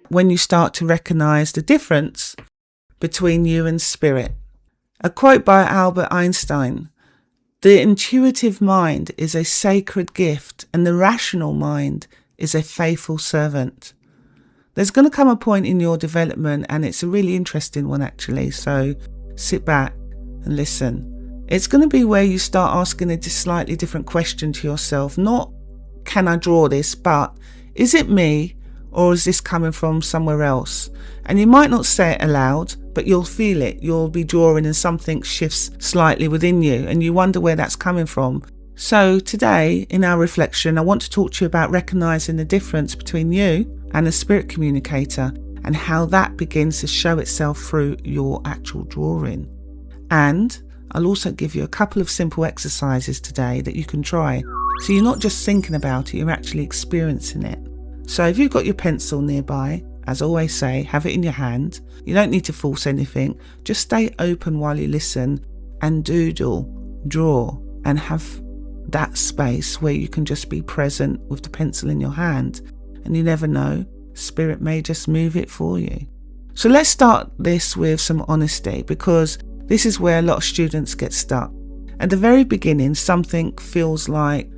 When you start to recognize the difference between you and spirit. A quote by Albert Einstein: "The intuitive mind is a sacred gift, and the rational mind is a faithful servant." There's going to come a point in your development, and it's a really interesting one actually, so sit back and listen. It's going to be where you start asking a slightly different question to yourself. Not, can I draw this, but is it me, or is this coming from somewhere else? And you might not say it aloud, but you'll feel it. You'll be drawing and something shifts slightly within you, and you wonder where that's coming from. So today, in our reflection, I want to talk to you about recognizing the difference between you and a spirit communicator, and how that begins to show itself through your actual drawing. And I'll also give you a couple of simple exercises today that you can try, so you're not just thinking about it, you're actually experiencing it. So if you've got your pencil nearby, as I always say, have it in your hand. You don't need to force anything. Just stay open while you listen and doodle, draw, and have that space where you can just be present with the pencil in your hand. And you never know, spirit may just move it for you. So let's start this with some honesty, because this is where a lot of students get stuck. At the very beginning, something feels like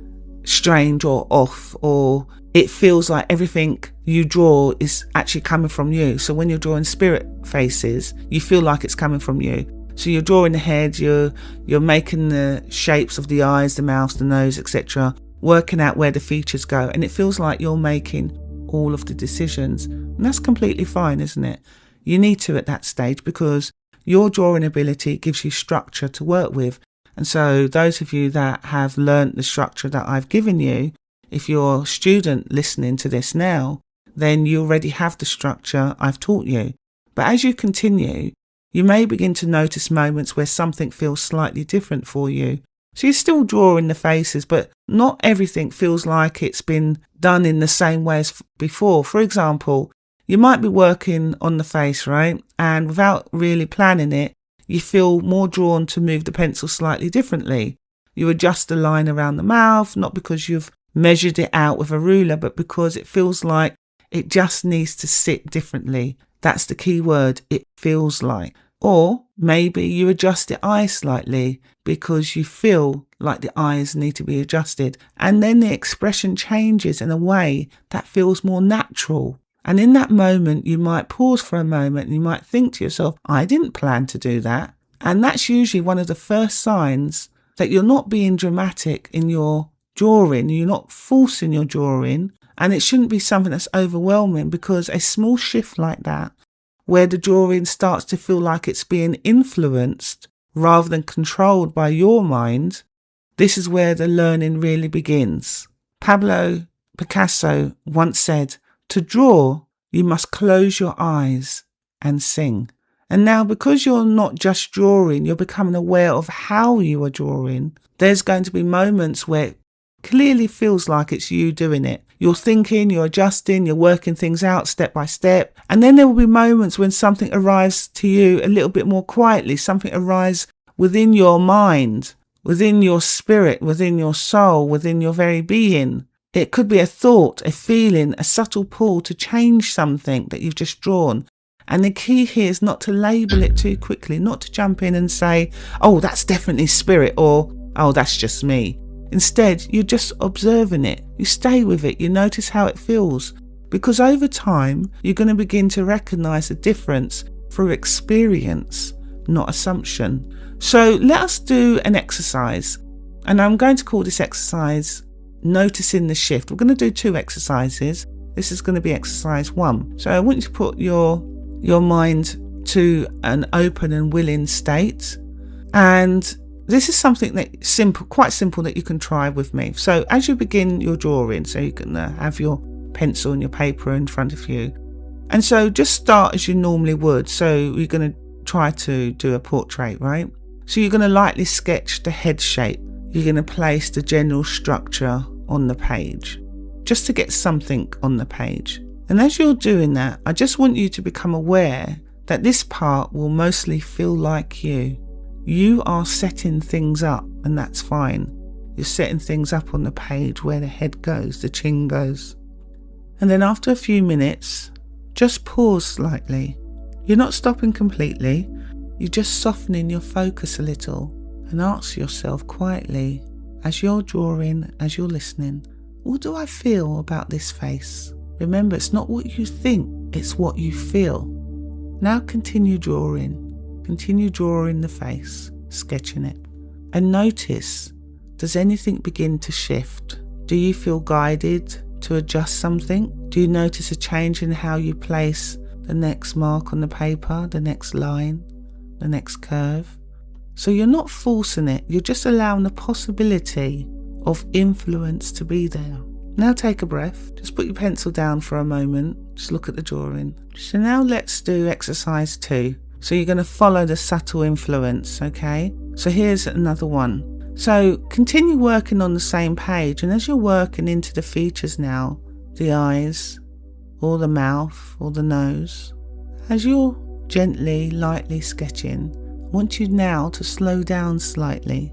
strange or off, or it feels like everything you draw is actually coming from you. So when you're drawing spirit faces, you feel like it's coming from you. So you're drawing the head, you're making the shapes of the eyes, the mouth, the nose, etc., working out where the features go, and it feels like you're making all of the decisions. And that's completely fine, isn't it? You need to at that stage, because your drawing ability gives you structure to work with. And so those of you that have learnt the structure that I've given you, if you're a student listening to this now, then you already have the structure I've taught you. But as you continue, you may begin to notice moments where something feels slightly different for you. So you're still drawing the faces, but not everything feels like it's been done in the same way as before. For example, you might be working on the face, right? And without really planning it, you feel more drawn to move the pencil slightly differently. You adjust the line around the mouth, not because you've measured it out with a ruler, but because it feels like it just needs to sit differently. That's the key word, it feels like. Or maybe you adjust the eyes slightly because you feel like the eyes need to be adjusted. And then the expression changes in a way that feels more natural. And in that moment, you might pause for a moment and you might think to yourself, I didn't plan to do that. And that's usually one of the first signs that you're not being dramatic in your drawing. You're not forcing your drawing. And it shouldn't be something that's overwhelming, because a small shift like that, where the drawing starts to feel like it's being influenced rather than controlled by your mind, this is where the learning really begins. Pablo Picasso once said, to draw, you must close your eyes and sing. And now, because you're not just drawing, you're becoming aware of how you are drawing. There's going to be moments where it clearly feels like it's you doing it. You're thinking, you're adjusting, you're working things out step by step. And then there will be moments when something arrives to you a little bit more quietly. Something arrives within your mind, within your spirit, within your soul, within your very being. It could be a thought, a feeling, a subtle pull to change something that you've just drawn. And the key here is not to label it too quickly, not to jump in and say, oh, that's definitely spirit, or oh, that's just me. Instead, you're just observing it. You stay with it. You notice how it feels. Because over time, you're going to begin to recognize the difference through experience, not assumption. So let us do an exercise. And I'm going to call this exercise Noticing the Shift. We're going to do 2 exercises. This is going to be exercise 1. So I want you to put your mind to an open and willing state. And this is something that quite simple that you can try with me. So as you begin your drawing, so you can have your pencil and your paper in front of you. And so just start as you normally would. So you're going to try to do a portrait, right? So you're going to lightly sketch the head shape. You're going to place the general structure on the page, just to get something on the page. And as you're doing that, I just want you to become aware that this part will mostly feel like you. You are setting things up, and that's fine. You're setting things up on the page where the head goes, the chin goes. And then after a few minutes, just pause slightly. You're not stopping completely. You're just softening your focus a little and ask yourself quietly, as you're drawing, as you're listening, what do I feel about this face? Remember, it's not what you think, it's what you feel. Now continue drawing the face, sketching it. And notice, does anything begin to shift? Do you feel guided to adjust something? Do you notice a change in how you place the next mark on the paper, the next line, the next curve? So you're not forcing it, you're just allowing the possibility of influence to be there. Now take a breath, just put your pencil down for a moment, just look at the drawing. So now let's do exercise 2. So you're going to follow the subtle influence, okay? So here's another one. So continue working on the same page, and as you're working into the features now, the eyes, or the mouth, or the nose, as you're gently, lightly sketching, I want you now to slow down slightly.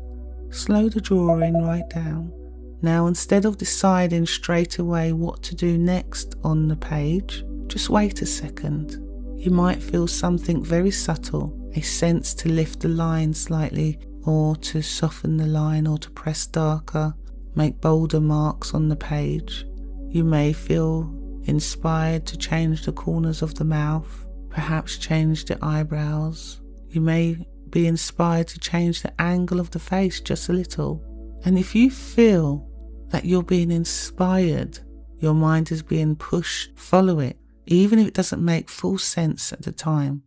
Slow the drawing right down. Now, instead of deciding straight away what to do next on the page, just wait a second. You might feel something very subtle, a sense to lift the line slightly, or to soften the line, or to press darker, make bolder marks on the page. You may feel inspired to change the corners of the mouth, perhaps change the eyebrows. You may be inspired to change the angle of the face just a little. And if you feel that you're being inspired, your mind is being pushed, follow it, even if it doesn't make full sense at the time.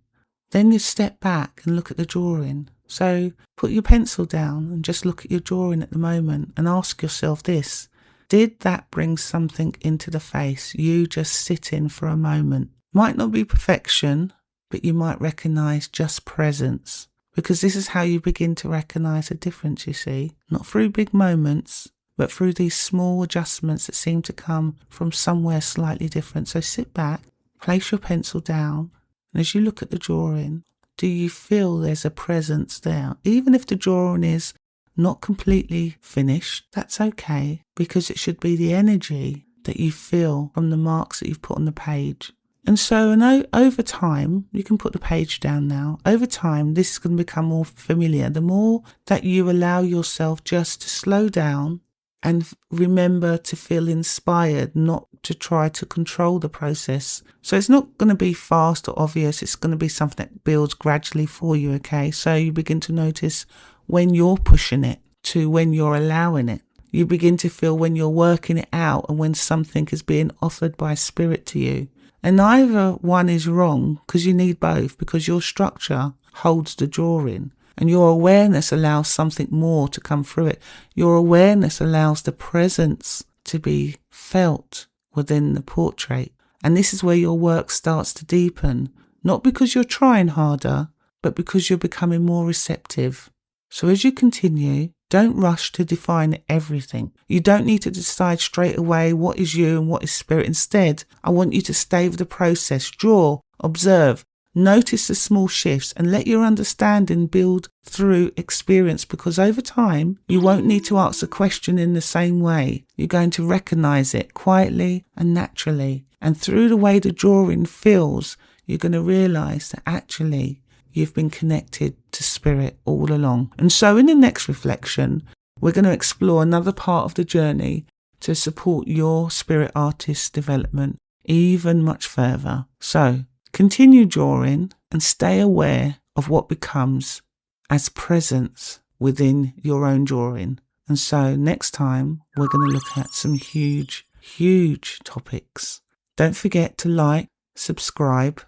Then you step back and look at the drawing. So put your pencil down and just look at your drawing at the moment and ask yourself this: did that bring something into the face? You just sit in for a moment. Might not be perfection, but you might recognize just presence. Because this is how you begin to recognize a difference, you see. Not through big moments, but through these small adjustments that seem to come from somewhere slightly different. So sit back, place your pencil down, and as you look at the drawing, do you feel there's a presence there? Even if the drawing is not completely finished, that's okay, because it should be the energy that you feel from the marks that you've put on the page. And so over time, you can put the page down now. Over time, this is going to become more familiar. The more that you allow yourself just to slow down and remember to feel inspired, not to try to control the process. So it's not going to be fast or obvious. It's going to be something that builds gradually for you, okay? So you begin to notice when you're pushing it to when you're allowing it. You begin to feel when you're working it out and when something is being offered by spirit to you. And neither one is wrong, because you need both, because your structure holds the drawing and your awareness allows something more to come through it. Your awareness allows the presence to be felt within the portrait. And this is where your work starts to deepen, not because you're trying harder, but because you're becoming more receptive. So as you continue, don't rush to define everything. You don't need to decide straight away what is you and what is spirit. Instead, I want you to stay with the process, draw, observe, notice the small shifts, and let your understanding build through experience, because over time, you won't need to ask a question in the same way. You're going to recognize it quietly and naturally. And through the way the drawing feels, you're going to realize that actually you've been connected to spirit all along. And so in the next reflection, we're going to explore another part of the journey to support your spirit artist's development even much further. So continue drawing and stay aware of what becomes as presence within your own drawing. And so next time, we're going to look at some huge, huge topics. Don't forget to like, subscribe,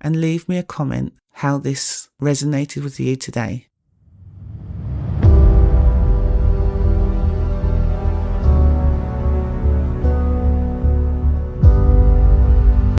and leave me a comment how this resonated with you today.